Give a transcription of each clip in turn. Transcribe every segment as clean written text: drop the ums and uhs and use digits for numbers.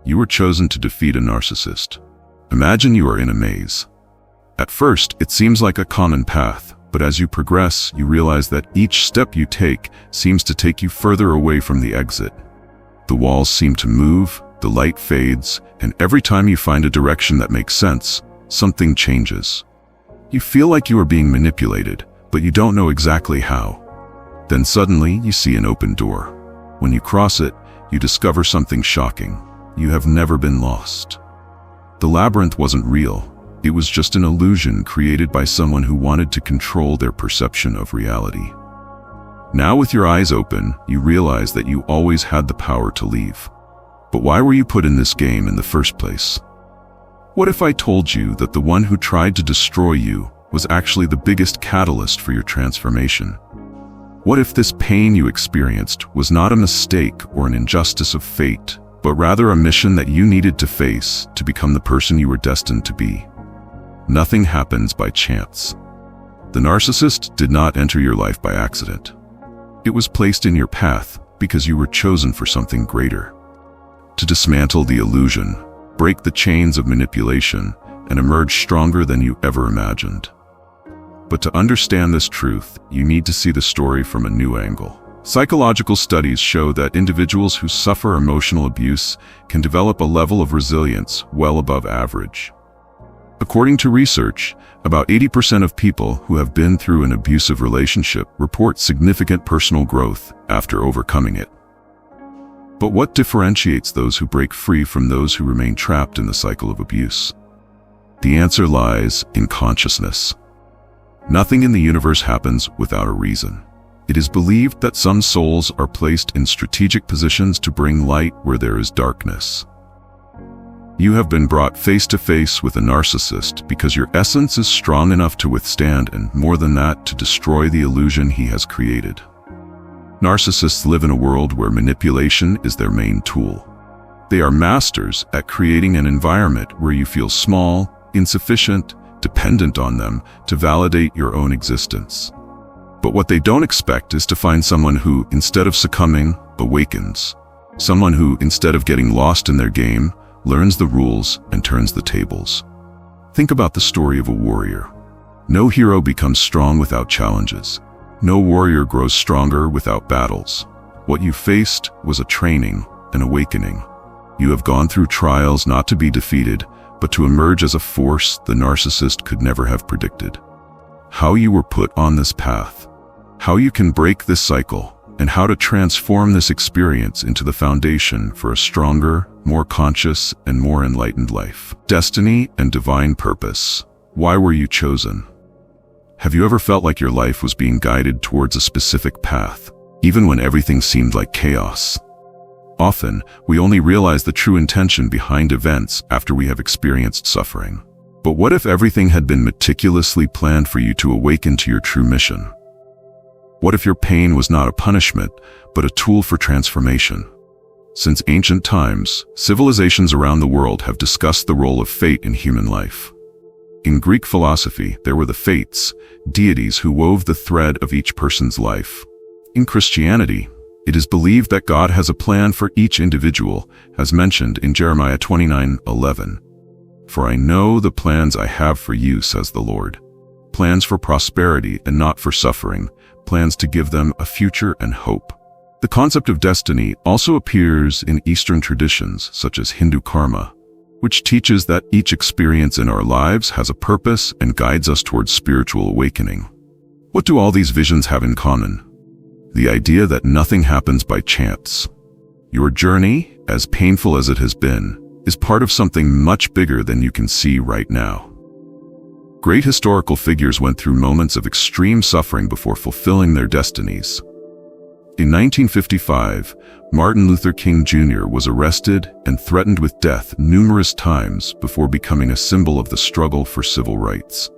You were chosen to defeat a narcissist. Imagine you are in a maze. At first, it seems like a common path, but as you progress, you realize that each step you take seems to take you further away from the exit. The walls seem to move, the light fades, and every time you find a direction that makes sense, something changes. You feel like you are being manipulated, but you don't know exactly how. Then suddenly, you see an open door. When you cross it, you discover something shocking. You have never been lost. The labyrinth wasn't real. It was just an illusion created by someone who wanted to control their perception of reality. Now with your eyes open, you realize that you always had the power to leave. But why were you put in this game in the first place? What if I told you that the one who tried to destroy you was actually the biggest catalyst for your transformation? What if this pain you experienced was not a mistake or an injustice of fate, but rather a mission that you needed to face to become the person you were destined to be? Nothing happens by chance. The narcissist did not enter your life by accident. It was placed in your path because you were chosen for something greater. To dismantle the illusion, break the chains of manipulation, and emerge stronger than you ever imagined. But to understand this truth, you need to see the story from a new angle. Psychological studies show that individuals who suffer emotional abuse can develop a level of resilience well above average. According to research, about 80% of people who have been through an abusive relationship report significant personal growth after overcoming it. But what differentiates those who break free from those who remain trapped in the cycle of abuse? The answer lies in consciousness. Nothing in the universe happens without a reason. It is believed that some souls are placed in strategic positions to bring light where there is darkness. You have been brought face to face with a narcissist because your essence is strong enough to withstand and, more than that, to destroy the illusion he has created. Narcissists live in a world where manipulation is their main tool. They are masters at creating an environment where you feel small, insufficient, dependent on them to validate your own existence. But what they don't expect is to find someone who, instead of succumbing, awakens. Someone who, instead of getting lost in their game, learns the rules and turns the tables. Think about the story of a warrior. No hero becomes strong without challenges. No warrior grows stronger without battles. What you faced was a training, an awakening. You have gone through trials not to be defeated, but to emerge as a force the narcissist could never have predicted. How you were put on this path, how you can break this cycle, and how to transform this experience into the foundation for a stronger, more conscious, and more enlightened life. Destiny and divine purpose. Why were you chosen? Have you ever felt like your life was being guided towards a specific path, even when everything seemed like chaos? Often, we only realize the true intention behind events after we have experienced suffering. But what if everything had been meticulously planned for you to awaken to your true mission? What if your pain was not a punishment, but a tool for transformation? Since ancient times, civilizations around the world have discussed the role of fate in human life. In Greek philosophy, there were the fates, deities who wove the thread of each person's life. In Christianity, it is believed that God has a plan for each individual, as mentioned in Jeremiah 29:11. For I know the plans I have for you, says the Lord. Plans for prosperity and not for suffering, plans to give them a future and hope. The concept of destiny also appears in Eastern traditions, such as Hindu karma, which teaches that each experience in our lives has a purpose and guides us towards spiritual awakening. What do all these visions have in common? The idea that nothing happens by chance. Your journey, as painful as it has been, is part of something much bigger than you can see right now. Great historical figures went through moments of extreme suffering before fulfilling their destinies. In 1955, Martin Luther King Jr. was arrested and threatened with death numerous times before becoming a symbol of the struggle for civil rights.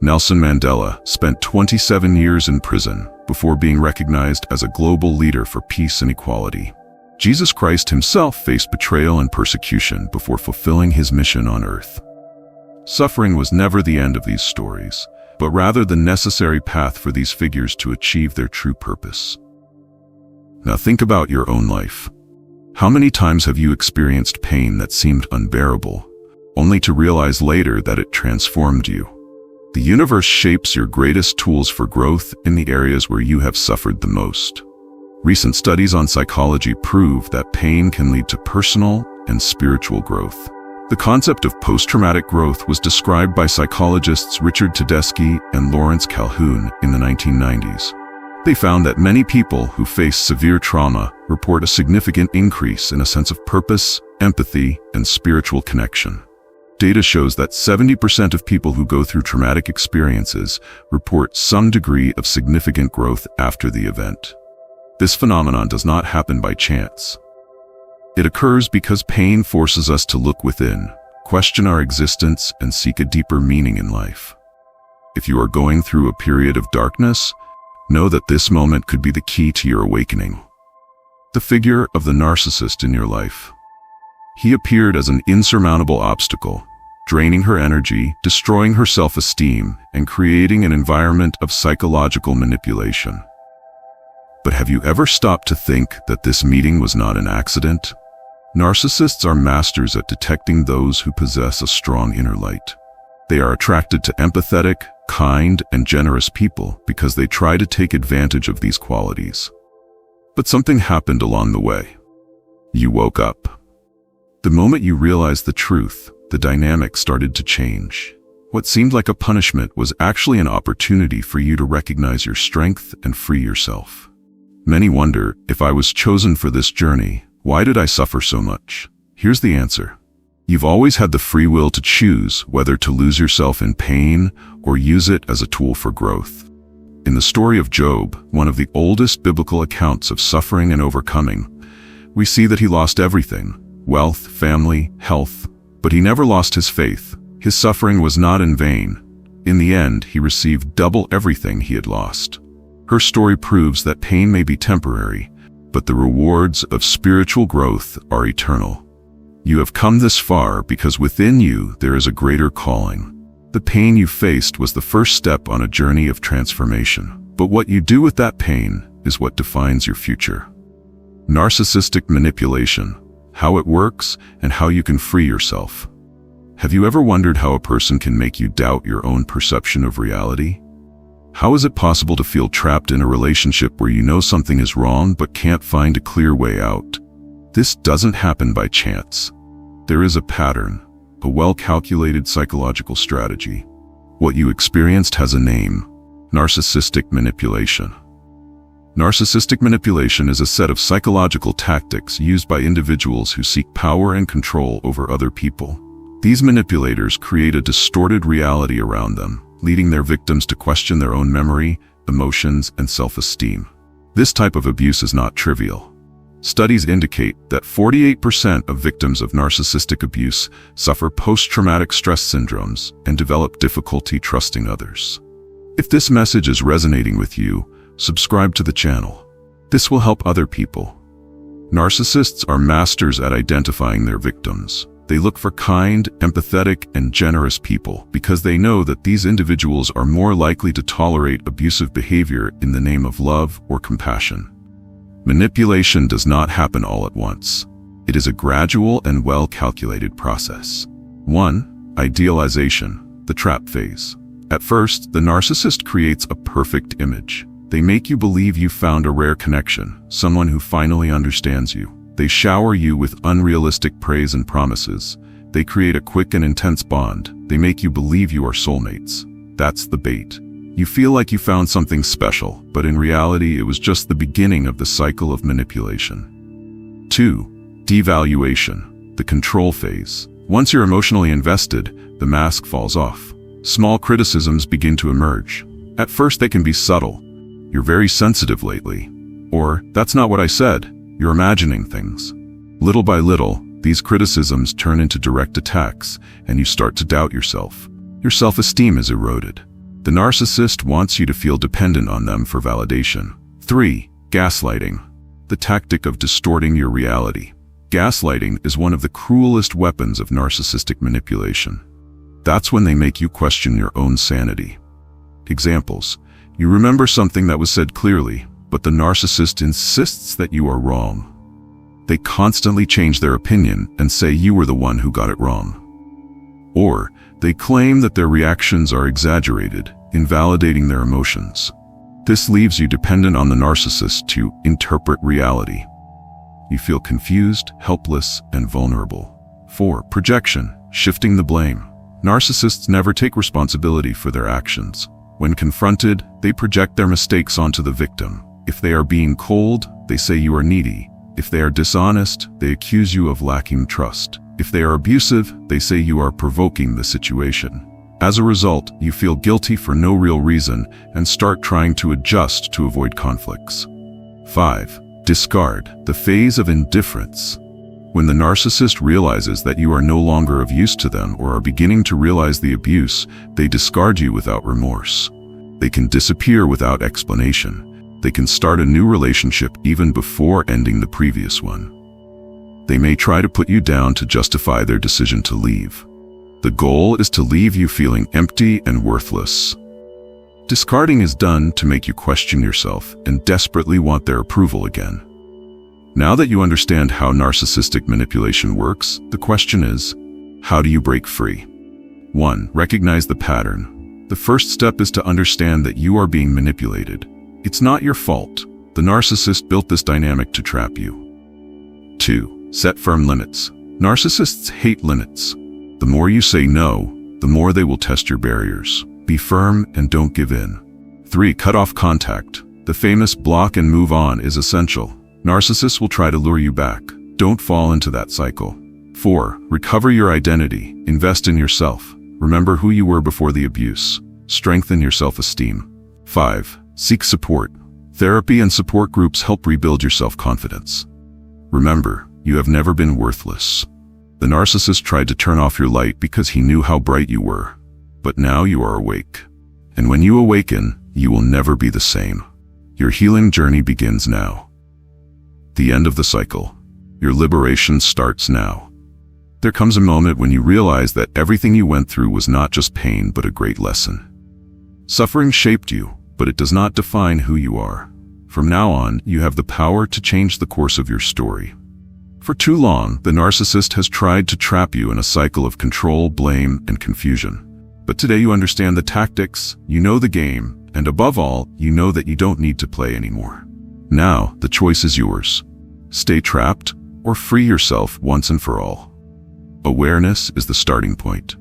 Nelson Mandela spent 27 years in prison before being recognized as a global leader for peace and equality. Jesus Christ himself faced betrayal and persecution before fulfilling his mission on earth. Suffering was never the end of these stories, but rather the necessary path for these figures to achieve their true purpose. Now think about your own life. How many times have you experienced pain that seemed unbearable, only to realize later that it transformed you? The universe shapes your greatest tools for growth in the areas where you have suffered the most. Recent studies on psychology prove that pain can lead to personal and spiritual growth. The concept of post-traumatic growth was described by psychologists Richard Tedeschi and Lawrence Calhoun in the 1990s. They found that many people who face severe trauma report a significant increase in a sense of purpose, empathy, and spiritual connection. Data shows that 70% of people who go through traumatic experiences report some degree of significant growth after the event. This phenomenon does not happen by chance. It occurs because pain forces us to look within, question our existence, and seek a deeper meaning in life. If you are going through a period of darkness, know that this moment could be the key to your awakening. The figure of the narcissist in your life. He appeared as an insurmountable obstacle, draining her energy, destroying her self-esteem, and creating an environment of psychological manipulation. But have you ever stopped to think that this meeting was not an accident? Narcissists are masters at detecting those who possess a strong inner light. They are attracted to empathetic, kind, and generous people because they try to take advantage of these qualities. But something happened along the way. You woke up. The moment you realized the truth, the dynamic started to change. What seemed like a punishment was actually an opportunity for you to recognize your strength and free yourself. Many wonder, if I was chosen for this journey, why did I suffer so much? Here's the answer. You've always had the free will to choose whether to lose yourself in pain or use it as a tool for growth. In the story of Job, one of the oldest biblical accounts of suffering and overcoming, we see that he lost everything: wealth, family, health, but he never lost his faith. His suffering was not in vain. In the end, he received double everything he had lost. Her story proves that pain may be temporary, but the rewards of spiritual growth are eternal. You have come this far because within you there is a greater calling. The pain you faced was the first step on a journey of transformation, but what you do with that pain is what defines your future. Narcissistic manipulation, how it works, and how you can free yourself. Have you ever wondered how a person can make you doubt your own perception of reality? How is it possible to feel trapped in a relationship where you know something is wrong but can't find a clear way out? This doesn't happen by chance. There is a pattern, a well-calculated psychological strategy. What you experienced has a name: narcissistic manipulation. Narcissistic manipulation is a set of psychological tactics used by individuals who seek power and control over other people. These manipulators create a distorted reality around them, leading their victims to question their own memory, emotions, and self-esteem. This type of abuse is not trivial. Studies indicate that 48% of victims of narcissistic abuse suffer post-traumatic stress syndromes and develop difficulty trusting others. If this message is resonating with you, subscribe to the channel. This will help other people. Narcissists are masters at identifying their victims. They look for kind, empathetic, and generous people because they know that these individuals are more likely to tolerate abusive behavior in the name of love or compassion. Manipulation does not happen all at once. It is a gradual and well-calculated process. 1. Idealization, the trap phase. At first, the narcissist creates a perfect image. They make you believe you found a rare connection, someone who finally understands you. They shower you with unrealistic praise and promises. They create a quick and intense bond. They make you believe you are soulmates. That's the bait. You feel like you found something special, but in reality it was just the beginning of the cycle of manipulation. 2. Devaluation, the control phase. Once you're emotionally invested, the mask falls off. Small criticisms begin to emerge. At first they can be subtle. "You're very sensitive lately," or "That's not what I said. You're imagining things." Little by little, these criticisms turn into direct attacks, and you start to doubt yourself. Your self-esteem is eroded. The narcissist wants you to feel dependent on them for validation. 3. Gaslighting, the tactic of distorting your reality. Gaslighting is one of the cruelest weapons of narcissistic manipulation. That's when they make you question your own sanity. Examples: you remember something that was said clearly, but the narcissist insists that you are wrong. They constantly change their opinion and say you were the one who got it wrong. Or they claim that their reactions are exaggerated, invalidating their emotions. This leaves you dependent on the narcissist to interpret reality. You feel confused, helpless, and vulnerable. 4. Projection, shifting the blame. Narcissists never take responsibility for their actions. When confronted, they project their mistakes onto the victim. If they are being cold, they say you are needy. If they are dishonest, they accuse you of lacking trust. If they are abusive, they say you are provoking the situation. As a result, you feel guilty for no real reason and start trying to adjust to avoid conflicts. 5. Discard, the phase of indifference. When the narcissist realizes that you are no longer of use to them or are beginning to realize the abuse, they discard you without remorse. They can disappear without explanation. They can start a new relationship even before ending the previous one. They may try to put you down to justify their decision to leave. The goal is to leave you feeling empty and worthless. Discarding is done to make you question yourself and desperately want their approval again. Now that you understand how narcissistic manipulation works, the question is, how do you break free? 1. Recognize the pattern. The first step is to understand that you are being manipulated. It's not your fault. The narcissist built this dynamic to trap you. 2. Set firm limits. Narcissists hate limits. The more you say no, the more they will test your barriers. Be firm and don't give in. 3. Cut off contact. The famous block and move on is essential. Narcissists will try to lure you back. Don't fall into that cycle. 4. Recover your identity. Invest in yourself. Remember who you were before the abuse. Strengthen your self-esteem. 5. Seek support. Therapy and support groups help rebuild your self-confidence. Remember, you have never been worthless. The narcissist tried to turn off your light because he knew how bright you were. But now you are awake. And when you awaken, you will never be the same. Your healing journey begins now. The end of the cycle. Your liberation starts now. There comes a moment when you realize that everything you went through was not just pain but a great lesson. Suffering shaped you, but it does not define who you are. From now on, you have the power to change the course of your story. For too long, the narcissist has tried to trap you in a cycle of control, blame, and confusion. But today you understand the tactics, you know the game, and above all, you know that you don't need to play anymore. Now, the choice is yours. Stay trapped or free yourself once and for all. Awareness is the starting point.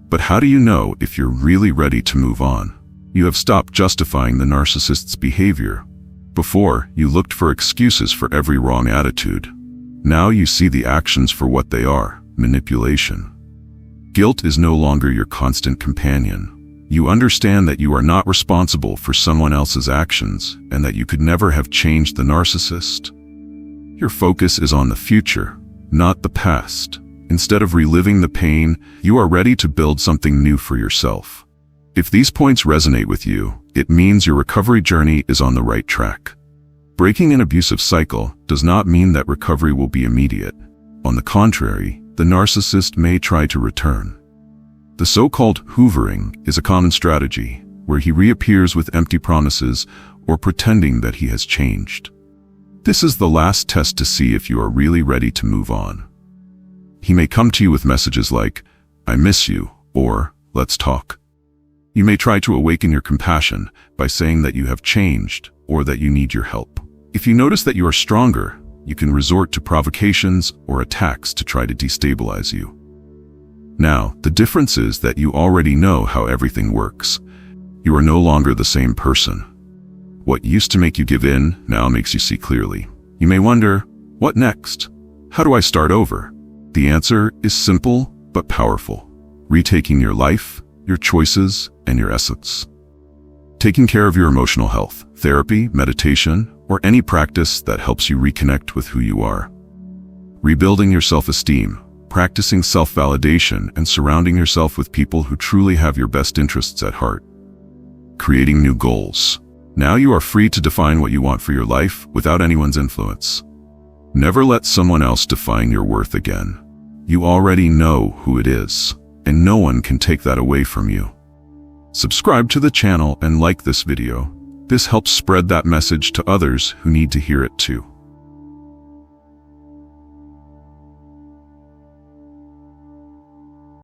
But how do you know if you're really ready to move on? You have stopped justifying the narcissist's behavior. Before, you looked for excuses for every wrong attitude. Now you see the actions for what they are: manipulation. Guilt is no longer your constant companion. You understand that you are not responsible for someone else's actions and that you could never have changed the narcissist. Your focus is on the future, not the past. Instead of reliving the pain, you are ready to build something new for yourself. If these points resonate with you, it means your recovery journey is on the right track. Breaking an abusive cycle does not mean that recovery will be immediate. On the contrary, the narcissist may try to return. The so-called hoovering is a common strategy, where he reappears with empty promises or pretending that he has changed. This is the last test to see if you are really ready to move on. He may come to you with messages like, "I miss you," or "Let's talk." You may try to awaken your compassion by saying that you have changed or that you need your help. If you notice that you are stronger, you can resort to provocations or attacks to try to destabilize you. Now, the difference is that you already know how everything works. You are no longer the same person. What used to make you give in now makes you see clearly. You may wonder, what next? How do I start over? The answer is simple but powerful. Retaking your life, your choices, and your essence. Taking care of your emotional health, therapy, meditation, or any practice that helps you reconnect with who you are. Rebuilding your self-esteem, practicing self-validation, and surrounding yourself with people who truly have your best interests at heart. Creating new goals. Now you are free to define what you want for your life without anyone's influence. Never let someone else define your worth again. You already know who it is, and no one can take that away from you. Subscribe to the channel and like this video. This helps spread that message to others who need to hear it too.